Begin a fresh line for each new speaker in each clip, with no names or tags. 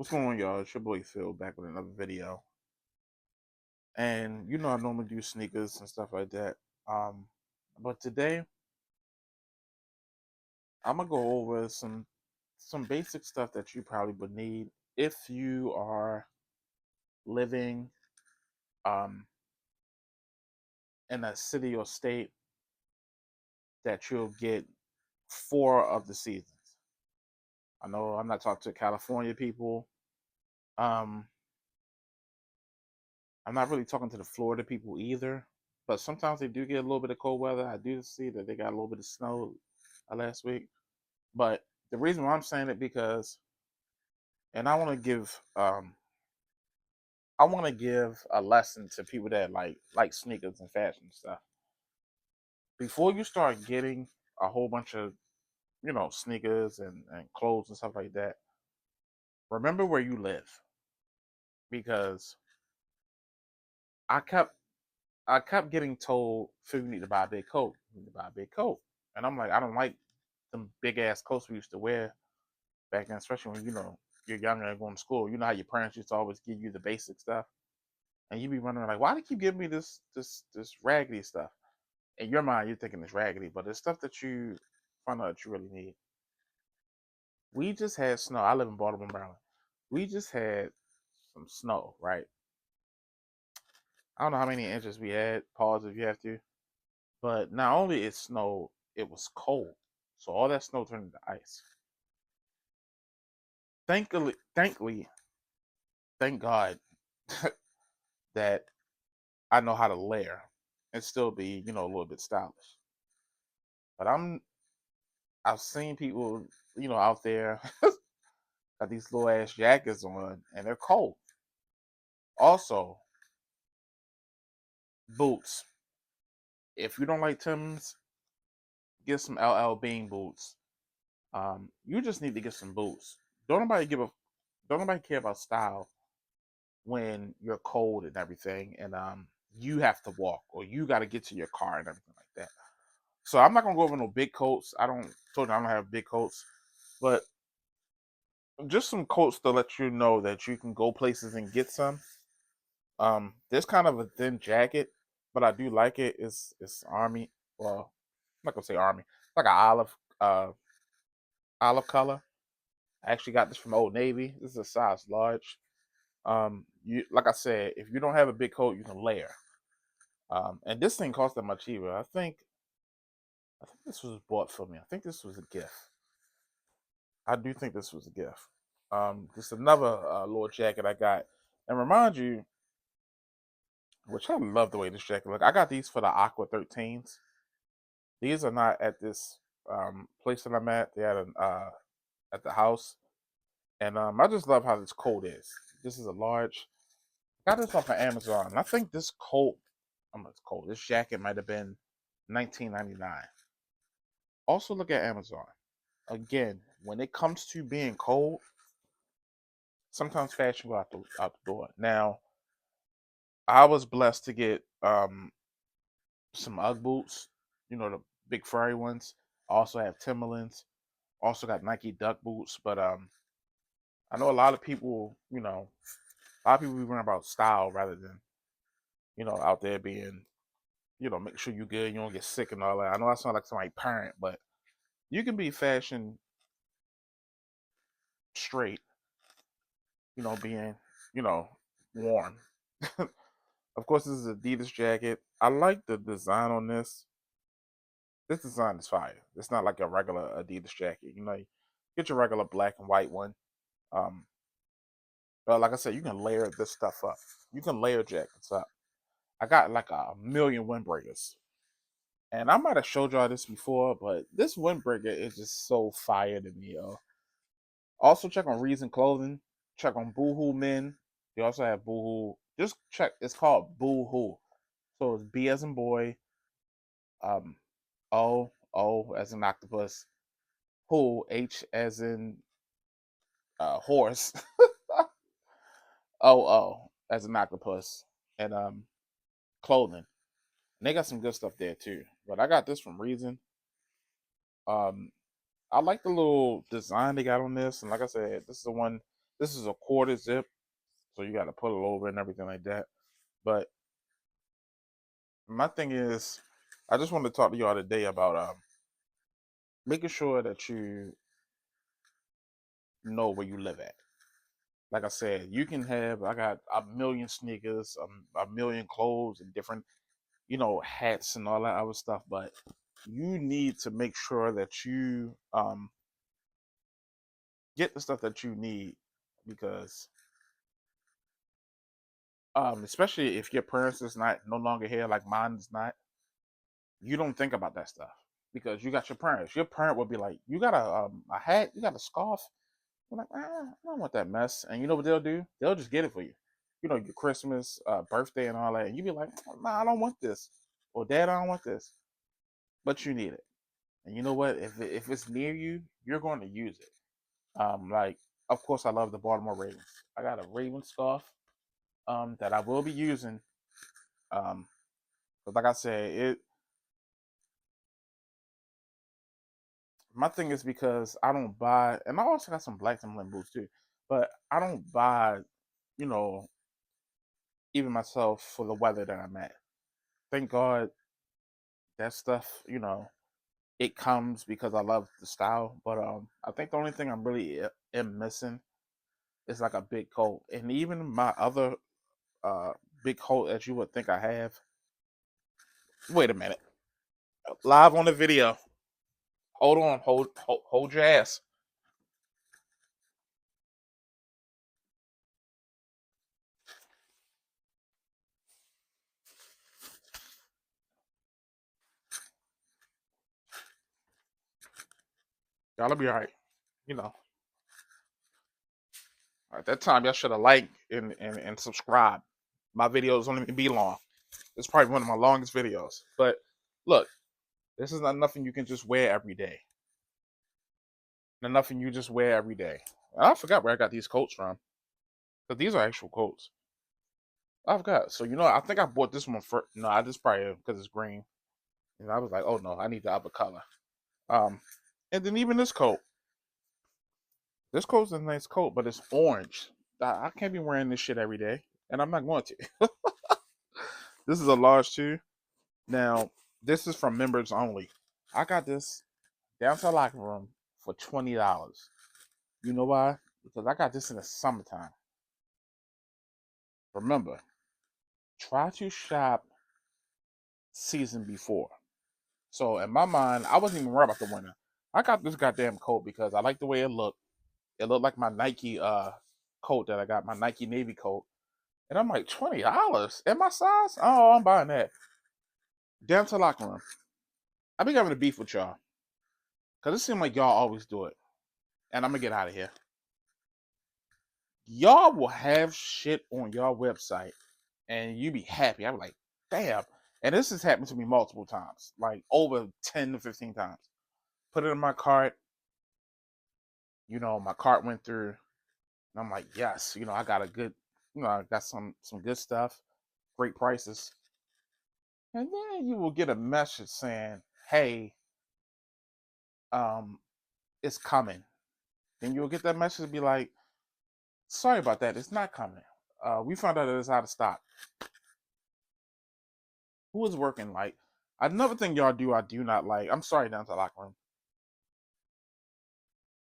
What's going on, y'all? It's your boy Phil back with another video. And I normally do sneakers and stuff like that. Um, but today I'm gonna go over some basic stuff that you probably would need if you are living um in a city or state that you'll get four of the seasons. I know I'm not talking to California people. Um, I'm not really talking to the Florida people either. But sometimes they do get a little bit of cold weather. I do see that they got a little bit of snow last week. But the reason why I'm saying it because, and I want to give a lesson to people that like sneakers and fashion stuff. Before you start getting a whole bunch of sneakers and clothes and stuff like that, remember where you live because I kept I kept getting told, "Phil, you need to buy a big coat. You need to buy a big coat," and I'm like, I don't like them big ass coats we used to wear back then, especially when you're younger and going to school. You know how your parents used to always give you the basic stuff. And you be wondering like, why do they keep giving me this raggedy stuff? In your mind, you're thinking it's raggedy, but it's stuff that you find out that you really need. We just had snow. I live in Baltimore, Maryland. We just had some snow, right? I don't know how many inches we had. Pause if you have to. But not only it snowed, it was cold. So all that snow turned into ice. Thankfully, thank God that I know how to layer and still be, a little bit stylish. But I've seen people, out there got these little ass jackets on and they're cold. Also, boots. If you don't like Tim's, get some LL Bean boots. You just need to get some boots. Don't nobody give a don't nobody care about style when you're cold and everything, and you have to walk or you got to get to your car and everything like that. So I'm not gonna go over no big coats. Told you I don't have big coats, but just some coats to let you know that you can go places and get some. This kind of a thin jacket, but I do like it. It's army. Well, I'm not gonna say army. It's like an olive color. I actually got this from Old Navy. This is a size large. You like I said, if you don't have a big coat, you can layer. And this thing cost that much either. I think this was bought for me. I think this was a gift. I do think this was a gift. Just another little jacket I got. And remind you, which I love the way this jacket look. I got these for the Aqua 13s. These are not at this place that I'm at. They're at the house, and I just love how this coat is. This is a large. Got this off of Amazon. And I think this coat, I'm not coat. This jacket might have been 19.99. Also, look at Amazon. Again, when it comes to being cold, sometimes fashion go out the door. Now, I was blessed to get some UGG boots. The big furry ones. I also have Timberlands. Also got Nike Duck boots, but I know a lot of people, a lot of people be worrying about style rather than, out there being, make sure you good, you don't get sick and all that. I know I sound like somebody parent, but you can be fashion straight, being, you know, warm. Of course, this is an Adidas jacket. I like the design on this. This design is fire. It's not like a regular Adidas jacket. Get your regular black and white one. Um, but like I said, you can layer this stuff up. You can layer jackets up. I got like a million windbreakers. And I might have showed y'all this before, but this windbreaker is just so fire to me, yo. Also check on Reason Clothing. Check on Boohoo Men. They also have Boohoo. Just check. It's called Boohoo. So it's B as in boy, um, O as in octopus, Who as in horse, as an octopus, and clothing. And they got some good stuff there too. But I got this from Reason. Um, I like the little design they got on this, and like I said, this is the one. This is a quarter zip, so you got to pull it over and everything like that. But my thing is, I just want to talk to y'all today about making sure that you know where you live at. Like I said, you can have, I got a million sneakers, a million clothes, and different, hats and all that other stuff. But you need to make sure that you get the stuff that you need, because especially if your parents is not no longer here, like mine is not, you don't think about that stuff because you got your parents. Your parent will be like, "You got a hat, you got a scarf." You're like, I don't want that mess. And you know what they'll do? They'll just get it for you. Your Christmas, birthday, and all that. And you be like, "Nah, I don't want this," or "Dad, I don't want this," but you need it. And you know what? If it's near you, you're going to use it. Like, of course, I love the Baltimore Ravens. I got a Ravens scarf that I will be using. But like I said, my thing is because I don't buy, and I also got some black Timberland boots too, but I don't buy, you know, even myself for the weather that I'm at. Thank God that stuff, it comes because I love the style. But I think the only thing I'm really am missing is like a big coat, and even my other uh big coat that you would think I have. Wait a minute, live on the video. Hold on, hold your ass. Y'all be all right. You know, at that time, y'all should have liked and subscribed. My videos don't even be long. It's probably one of my longest videos. But look, this is not nothing you can just wear every day. Not nothing you just wear every day. And I forgot where I got these coats from. But these are actual coats. I forgot. So I think I bought this one for no, I just probably because it's green. And I was like, oh no, I need the other color. Um, and then even this coat. This coat's a nice coat, but it's orange. I can't be wearing this shit every day, and I'm not going to. This is a large too. Now, this is from members only. I got this downtown locker room for $20. You know why? Because I got this in the summertime. Remember, try to shop season before. So in my mind, I wasn't even worried about the winter. I got this goddamn coat because I like the way it looked. It looked like my Nike coat that I got, my Nike Navy coat. And I'm like, $20 in my size? Oh, I'm buying that. Down to locker room. I be having a beef with y'all. Cause it seems like y'all always do it. And I'm gonna get out of here. Y'all will have shit on your website and you be happy. I'm like, damn. And this has happened to me multiple times, like over 10 to 15 times. Put it in my cart. My cart went through. And I'm like, yes, I got a good, I got some good stuff, great prices. And then you will get a message saying, hey, um, it's coming. Then you'll get that message and be like, sorry about that, it's not coming. We found out that it's out of stock. Who is working like another thing y'all do I do not like. I'm sorry, down to the locker room.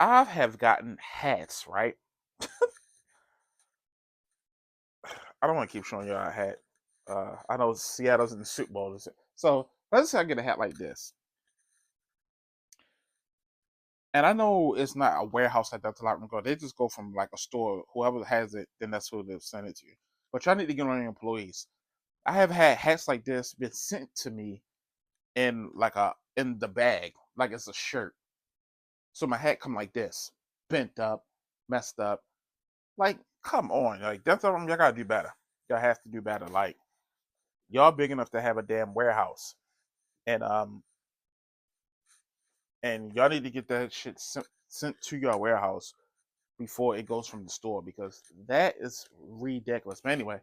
I have gotten hats, right? I don't want to keep showing y'all a hat. I know Seattle's in the Super Bowl. So let's say I get a hat like this. And I know it's not a warehouse at Delta Lock Go. They just go from like a store. Whoever has it, then that's who they'll send it to. But y'all need to get on your employees. I have had hats like this been sent to me in the bag, like it's a shirt. So my hat come like this, bent up, messed up. Like, come on, like Delta Lock, y'all gotta do better. Y'all have to do better. Like, y'all big enough to have a damn warehouse, and y'all need to get that shit sent to your warehouse before it goes from the store because that is ridiculous. But anyway,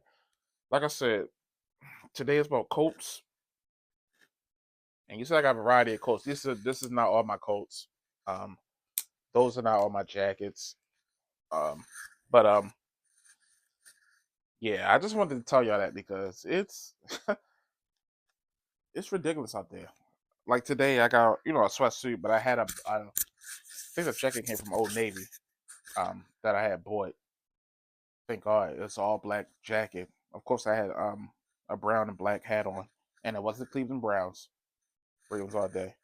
like I said, today is about coats, and you said I got a variety of coats. This is not all my coats. Um, those are not all my jackets. Um, But yeah, I just wanted to tell y'all that because it's ridiculous out there. Like today, I got a sweatsuit, but I think the jacket came from Old Navy, that I had bought. Thank God, it's all black jacket. Of course, I had a brown and black hat on, and it wasn't Cleveland Browns. Ravens all day,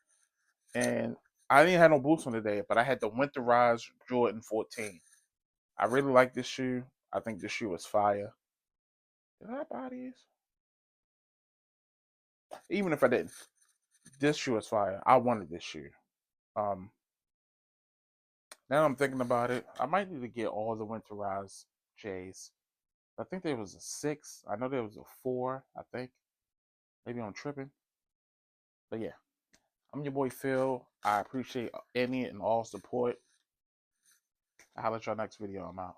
and I didn't have no boots on today, but I had the Winterize Jordan 14. I really like this shoe. I think this shoe is fire. Did I buy these? Even if I didn't, this shoe is fire. I wanted this shoe. Um, Now I'm thinking about it, I might need to get all the Winterize J's. I think there was a 6. I know there was a 4. I think maybe I'm tripping, but yeah. I'm your boy Phil. I appreciate any and all support. I'll let y'all next video. I'm out.